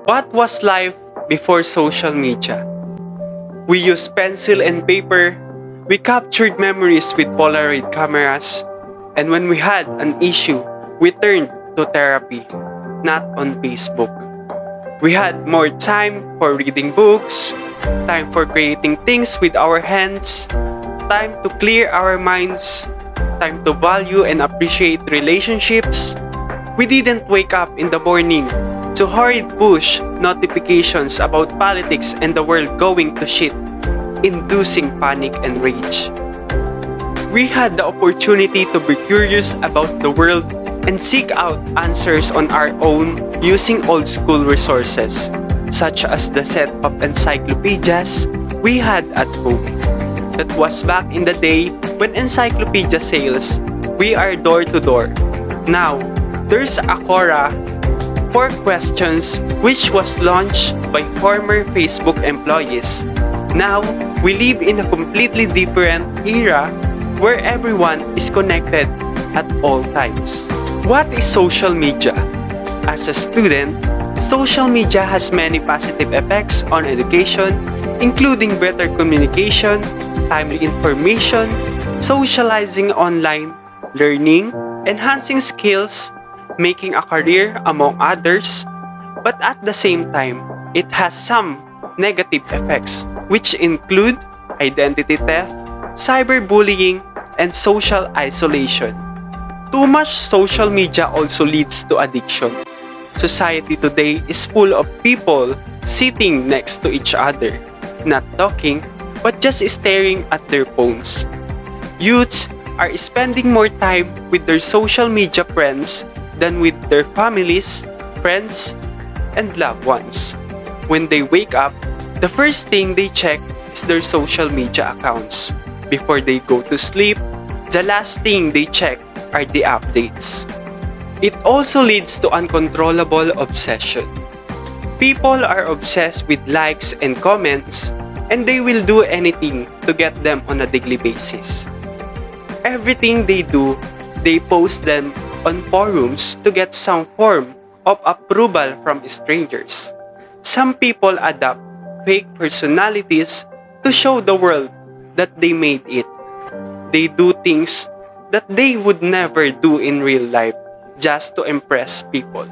What was life before social media? We used pencil and paper, we captured memories with Polaroid cameras, and when we had an issue, we turned to therapy, not on Facebook. We had more time for reading books, time for creating things with our hands, time to clear our minds, time to value and appreciate relationships. We didn't wake up in the morning to hurried push notifications about politics and the world going to shit, inducing panic and rage. We had the opportunity to be curious about the world and seek out answers on our own using old school resources, such as the set of encyclopedias we had at home. That was back in the day when encyclopedia sales, we are door to door. Now, there's a Quora for questions which was launched by former Facebook employees. Now, we live in a completely different era where everyone is connected at all times. What is social media? As a student, social media has many positive effects on education, including better communication, timely information, socializing online, learning, enhancing skills, making a career, among others. But at the same time, it has some negative effects, which include identity theft, cyberbullying, and social isolation. Too much social media also leads to addiction. Society today is full of people sitting next to each other, not talking, but just staring at their phones. Youths are spending more time with their social media friends than with their families, friends, and loved ones. When they wake up, the first thing they check is their social media accounts. Before they go to sleep, the last thing they check are the updates. It also leads to uncontrollable obsession. People are obsessed with likes and comments, and they will do anything to get them on a daily basis. Everything they do, they post them on forums to get some form of approval from strangers. Some people adopt fake personalities to show the world that they made it. They do things that they would never do in real life just to impress people.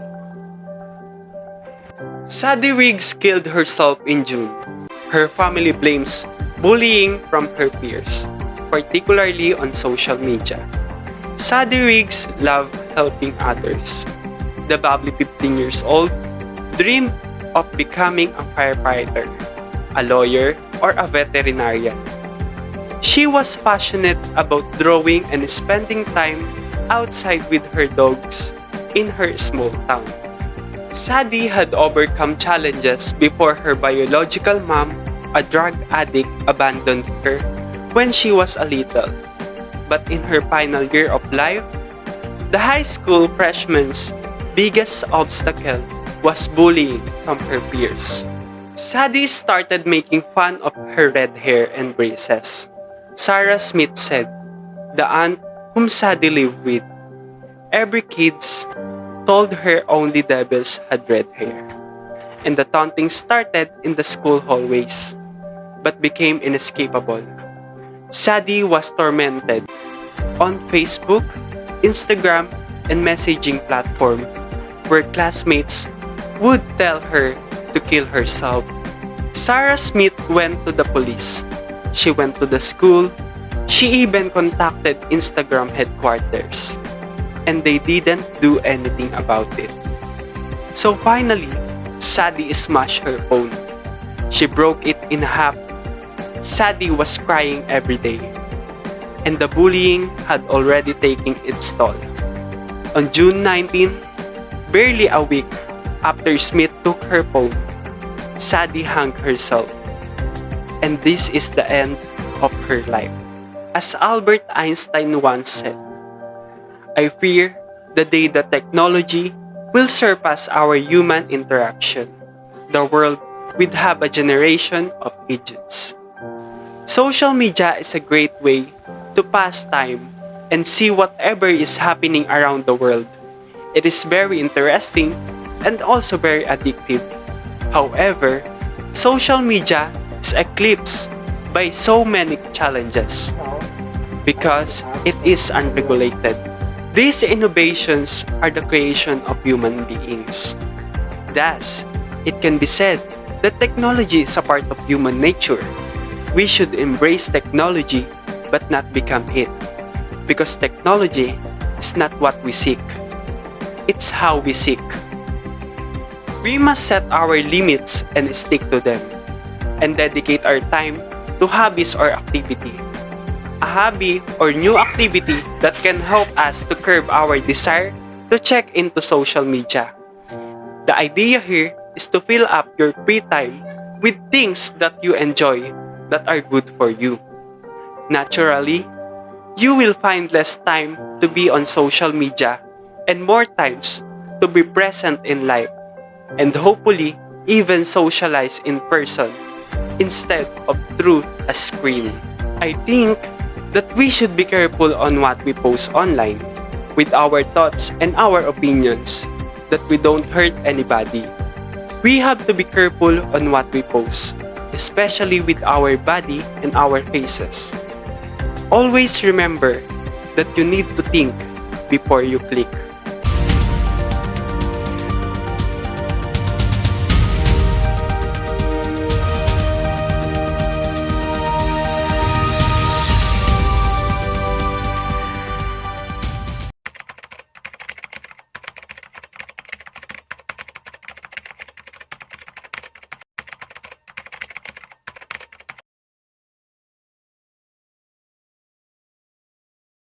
Sadie Riggs killed herself in June. Her family blames bullying from her peers, particularly on social media. Sadie Riggs loved helping others. The bubbly 15 years old dreamed of becoming a firefighter, a lawyer, or a veterinarian. She was passionate about drawing and spending time outside with her dogs in her small town. Sadie had overcome challenges before her biological mom, a drug addict, abandoned her when she was a little. But in her final year of life, the high school freshman's biggest obstacle was bullying from her peers. Sadie started making fun of her red hair and braces. Sarah Smith said, the aunt whom Sadie lived with, every kids told her only devils had red hair. And the taunting started in the school hallways, but became inescapable. Sadie was tormented on Facebook, Instagram, and messaging platform where classmates would tell her to kill herself. Sarah Smith went to the police. She went to the school. She even contacted Instagram headquarters. And they didn't do anything about it. So finally, Sadie smashed her phone. She broke it in half. Sadie was crying every day. And the bullying had already taken its toll. On June 19, barely a week after Smith took her phone, Sadie hung herself. And this is the end of her life. As Albert Einstein once said, I fear the day that technology will surpass our human interaction. The world would have a generation of idiots. Social media is a great way to pass time and see whatever is happening around the world. It is very interesting and also very addictive. However, social media is eclipsed by so many challenges because it is unregulated. These innovations are the creation of human beings. Thus, it can be said that technology is a part of human nature. We should embrace technology but not become it, because technology is not what we seek. It's how we seek. We must set our limits and stick to them, and dedicate our time to hobbies or activity. A hobby or new activity that can help us to curb our desire to check into social media. The idea here is to fill up your free time with things that you enjoy that are good for you. Naturally, you will find less time to be on social media and more times to be present in life, and hopefully even socialize in person instead of through a screen. I think that we should be careful on what we post online with our thoughts and our opinions, that we don't hurt anybody. We have to be careful on what we post, especially with our body and our faces. Always remember that you need to think before you click.